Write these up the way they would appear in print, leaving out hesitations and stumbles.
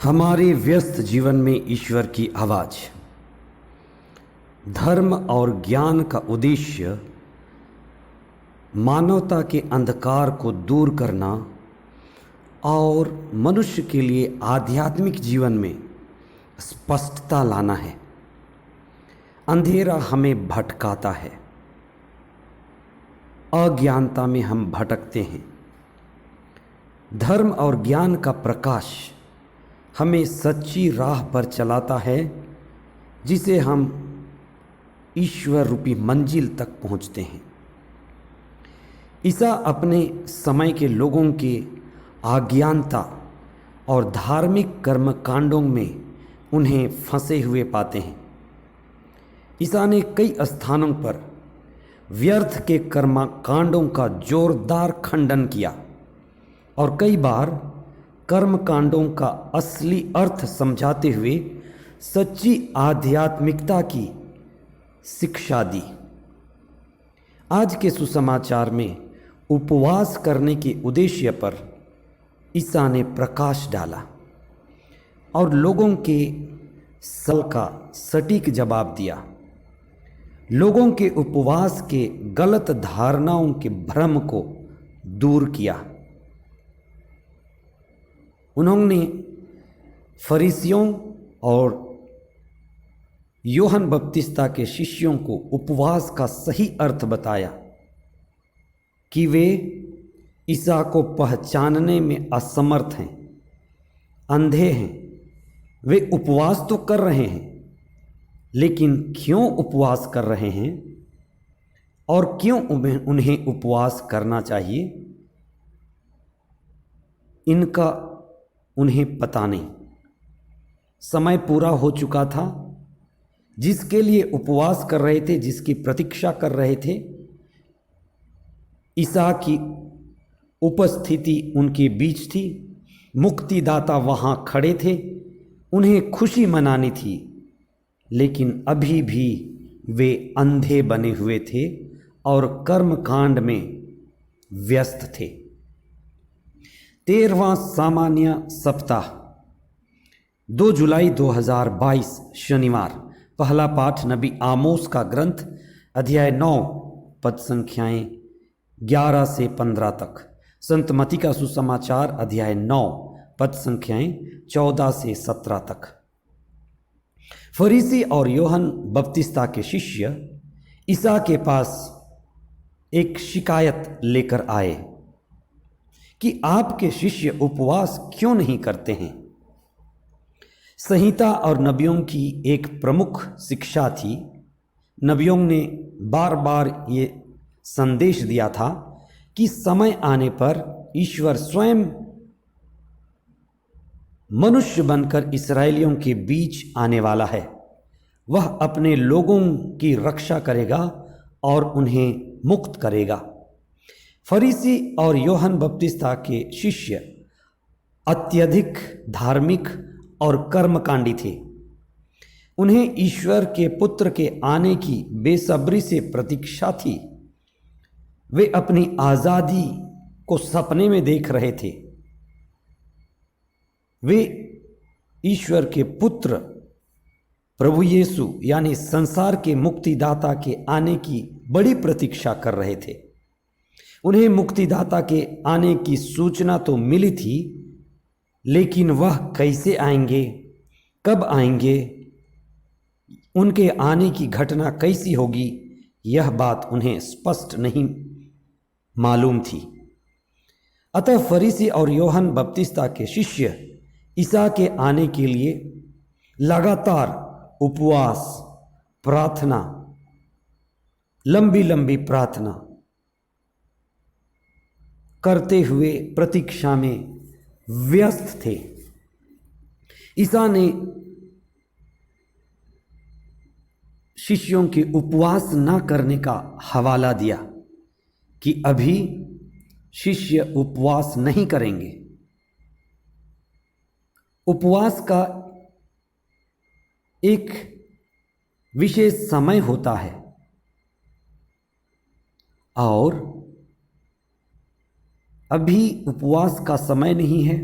हमारे व्यस्त जीवन में ईश्वर की आवाज़। धर्म और ज्ञान का उद्देश्य मानवता के अंधकार को दूर करना और मनुष्य के लिए आध्यात्मिक जीवन में स्पष्टता लाना है। अंधेरा हमें भटकाता है, अज्ञानता में हम भटकते हैं। धर्म और ज्ञान का प्रकाश हमें सच्ची राह पर चलाता है, जिसे हम ईश्वर रूपी मंजिल तक पहुंचते हैं। ईसा अपने समय के लोगों के अज्ञानता और धार्मिक कर्मकांडों में उन्हें फंसे हुए पाते हैं। ईसा ने कई स्थानों पर व्यर्थ के कर्मकांडों का जोरदार खंडन किया और कई बार कर्मकांडों का असली अर्थ समझाते हुए सच्ची आध्यात्मिकता की शिक्षा दी। आज के सुसमाचार में उपवास करने के उद्देश्य पर ईसा ने प्रकाश डाला और लोगों के सवाल का सटीक जवाब दिया। लोगों के उपवास के गलत धारणाओं के भ्रम को दूर किया। उन्होंने फरीसियों और यूहन्ना बपतिस्ता के शिष्यों को उपवास का सही अर्थ बताया कि वे ईसा को पहचानने में असमर्थ हैं, अंधे हैं। वे उपवास तो कर रहे हैं, लेकिन क्यों उपवास कर रहे हैं और क्यों उन्हें उपवास करना चाहिए, इनका उन्हें पता नहीं। समय पूरा हो चुका था। जिसके लिए उपवास कर रहे थे, जिसकी प्रतीक्षा कर रहे थे, ईसा की उपस्थिति उनके बीच थी। मुक्तिदाता वहाँ खड़े थे, उन्हें खुशी मनानी थी, लेकिन अभी भी वे अंधे बने हुए थे और कर्मकांड में व्यस्त थे। 13वां सामान्य सप्ताह 2 जुलाई 2022 शनिवार। पहला पाठ नबी आमोस का ग्रंथ अध्याय 9 पद संख्याएं 11 से 15 तक। संत मत्ती का सुसमाचार अध्याय 9 पद संख्याएं 14 से 17 तक। फरीसी और यूहन्ना बपतिस्ता के शिष्य ईसा के पास एक शिकायत लेकर आए कि आपके शिष्य उपवास क्यों नहीं करते हैं। संहिता और नबियों की एक प्रमुख शिक्षा थी। नबियों ने बार बार ये संदेश दिया था कि समय आने पर ईश्वर स्वयं मनुष्य बनकर इस्राएलियों के बीच आने वाला है। वह अपने लोगों की रक्षा करेगा और उन्हें मुक्त करेगा। फरीसी और यूहन्ना बपतिस्ता के शिष्य अत्यधिक धार्मिक और कर्मकांडी थे। उन्हें ईश्वर के पुत्र के आने की बेसब्री से प्रतीक्षा थी। वे अपनी आज़ादी को सपने में देख रहे थे। वे ईश्वर के पुत्र प्रभु यीशु यानी संसार के मुक्तिदाता के आने की बड़ी प्रतीक्षा कर रहे थे। उन्हें मुक्तिदाता के आने की सूचना तो मिली थी, लेकिन वह कैसे आएंगे, कब आएंगे, उनके आने की घटना कैसी होगी, यह बात उन्हें स्पष्ट नहीं मालूम थी। अतः फरीसी और यूहन्ना बपतिस्ता के शिष्य ईसा के आने के लिए लगातार उपवास, प्रार्थना, लंबी लंबी प्रार्थना करते हुए प्रतीक्षा में व्यस्त थे। ईसा ने शिष्यों के उपवास न करने का हवाला दिया कि अभी शिष्य उपवास नहीं करेंगे। उपवास का एक विशेष समय होता है और अभी उपवास का समय नहीं है।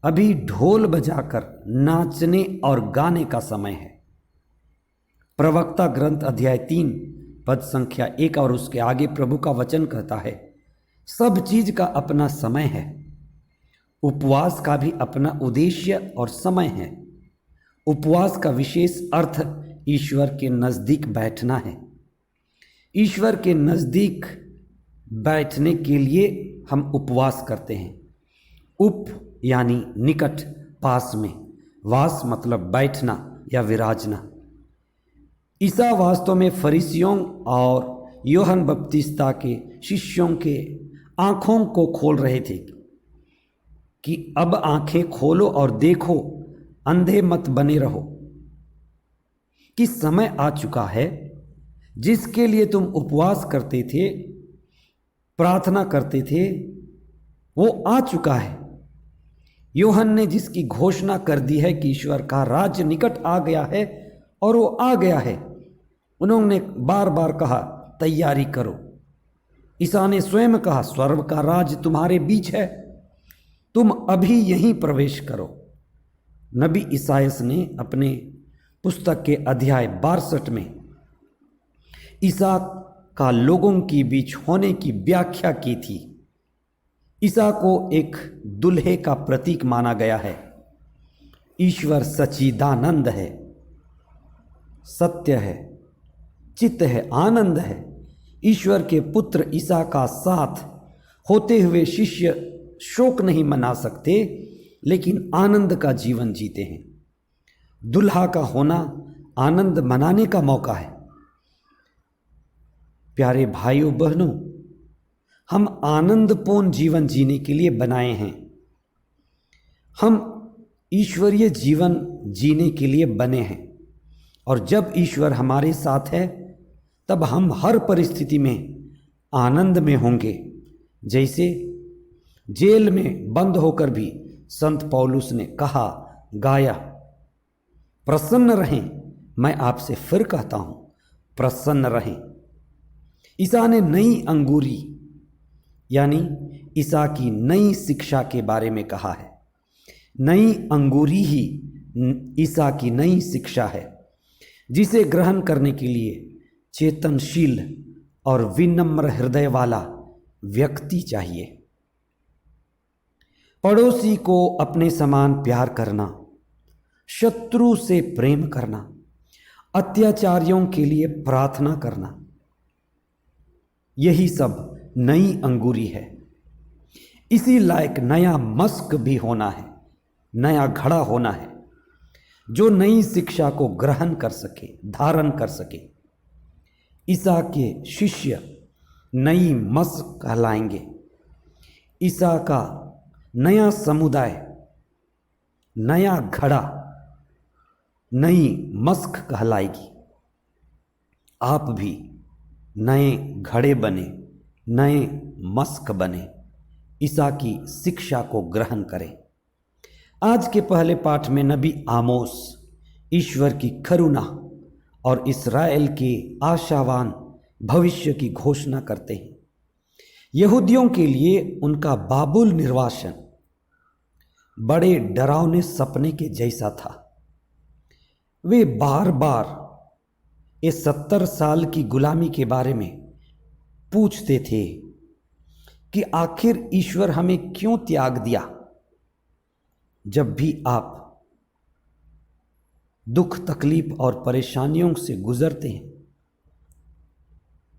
अभी ढोल बजाकर नाचने और गाने का समय है। प्रवक्ता ग्रंथ अध्याय 3 पद संख्या 1 और उसके आगे प्रभु का वचन कहता है, सब चीज का अपना समय है। उपवास का भी अपना उद्देश्य और समय है। उपवास का विशेष अर्थ ईश्वर के नज़दीक बैठना है। ईश्वर के नज़दीक बैठने के लिए हम उपवास करते हैं। उप यानी निकट, पास में, वास मतलब बैठना या विराजना। ईसा वास्तव में फरीसियों और यूहन्ना बपतिस्ता के शिष्यों के आँखों को खोल रहे थे कि अब आंखें खोलो और देखो, अंधे मत बने रहो, कि समय आ चुका है जिसके लिए तुम उपवास करते थे, प्रार्थना करते थे, वो आ चुका है। यूहन्ना ने जिसकी घोषणा कर दी है कि ईश्वर का राज्य निकट आ गया है, और वो आ गया है, उन्होंने बार बार कहा तैयारी करो। ईसा ने स्वयं कहा स्वर्ग का राज्य तुम्हारे बीच है, तुम अभी यहीं प्रवेश करो। नबी ईसायास ने अपने पुस्तक के अध्याय 62 में ईसा का लोगों के बीच होने की व्याख्या की थी। ईसा को एक दुल्हे का प्रतीक माना गया है। ईश्वर सच्चिदानंद है, सत्य है, चित्त है, आनंद है। ईश्वर के पुत्र ईसा का साथ होते हुए शिष्य शोक नहीं मना सकते, लेकिन आनंद का जीवन जीते हैं। दुल्हा का होना आनंद मनाने का मौका है। प्यारे भाइयों बहनों, हम आनंदपूर्ण जीवन जीने के लिए बनाए हैं। हम ईश्वरीय जीवन जीने के लिए बने हैं, और जब ईश्वर हमारे साथ है तब हम हर परिस्थिति में आनंद में होंगे। जैसे जेल में बंद होकर भी संत पौलुस ने कहा, गाया, प्रसन्न रहें। मैं आपसे फिर कहता हूं, प्रसन्न रहें। ईसा ने नई अंगूरी यानी ईसा की नई शिक्षा के बारे में कहा है। नई अंगूरी ही ईसा की नई शिक्षा है, जिसे ग्रहण करने के लिए चेतनशील और विनम्र हृदय वाला व्यक्ति चाहिए। पड़ोसी को अपने समान प्यार करना, शत्रु से प्रेम करना, अत्याचारियों के लिए प्रार्थना करना, यही सब नई अंगूरी है। इसी लायक नया मस्क भी होना है, नया घड़ा होना है, जो नई शिक्षा को ग्रहण कर सके, धारण कर सके। ईसा के शिष्य नई मस्क कहलाएंगे। ईसा का नया समुदाय, नया घड़ा, नई मस्क कहलाएगी। आप भी नए घड़े बने, नए मस्क बने, ईसा की शिक्षा को ग्रहण करें। आज के पहले पाठ में नबी आमोस ईश्वर की करुणा और इस्राएल के आशावान भविष्य की घोषणा करते हैं। यहूदियों के लिए उनका बाबुल निर्वासन बड़े डरावने सपने के जैसा था। वे बार बार इस 70 साल की गुलामी के बारे में पूछते थे कि आखिर ईश्वर हमें क्यों त्याग दिया। जब भी आप दुख, तकलीफ और परेशानियों से गुजरते हैं,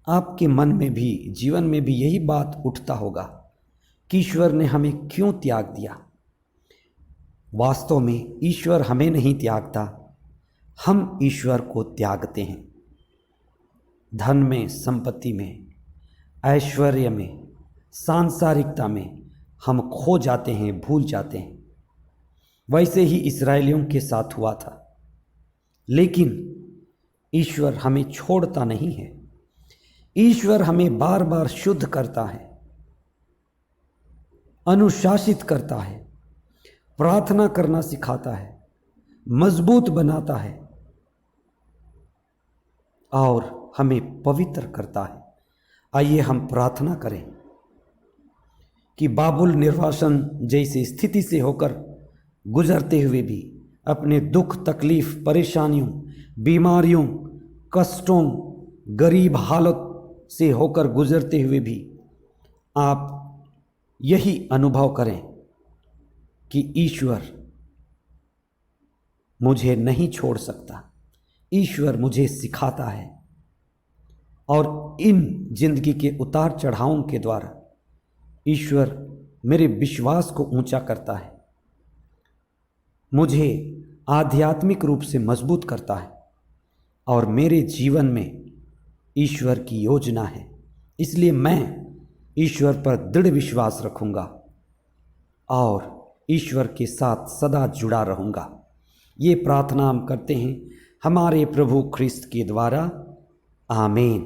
आपके मन में भी, जीवन में भी यही बात उठता होगा कि ईश्वर ने हमें क्यों त्याग दिया। वास्तव में ईश्वर हमें नहीं त्यागता, हम ईश्वर को त्यागते हैं। धन में, संपत्ति में, ऐश्वर्य में, सांसारिकता में हम खो जाते हैं, भूल जाते हैं। वैसे ही इस्राएलियों के साथ हुआ था। लेकिन ईश्वर हमें छोड़ता नहीं है। ईश्वर हमें बार बार शुद्ध करता है, अनुशासित करता है, प्रार्थना करना सिखाता है, मजबूत बनाता है और हमें पवित्र करता है। आइए हम प्रार्थना करें कि बाबुल निर्वासन जैसी स्थिति से होकर गुजरते हुए भी, अपने दुख तकलीफ परेशानियों बीमारियों कष्टों गरीब हालत से होकर गुजरते हुए भी आप यही अनुभव करें कि ईश्वर मुझे नहीं छोड़ सकता, ईश्वर मुझे सिखाता है। और इन जिंदगी के उतार चढ़ावों के द्वारा ईश्वर मेरे विश्वास को ऊंचा करता है, मुझे आध्यात्मिक रूप से मजबूत करता है और मेरे जीवन में ईश्वर की योजना है। इसलिए मैं ईश्वर पर दृढ़ विश्वास रखूंगा और ईश्वर के साथ सदा जुड़ा रहूंगा। ये प्रार्थना हम करते हैं हमारे प्रभु ख्रिस्त के द्वारा। आमीन।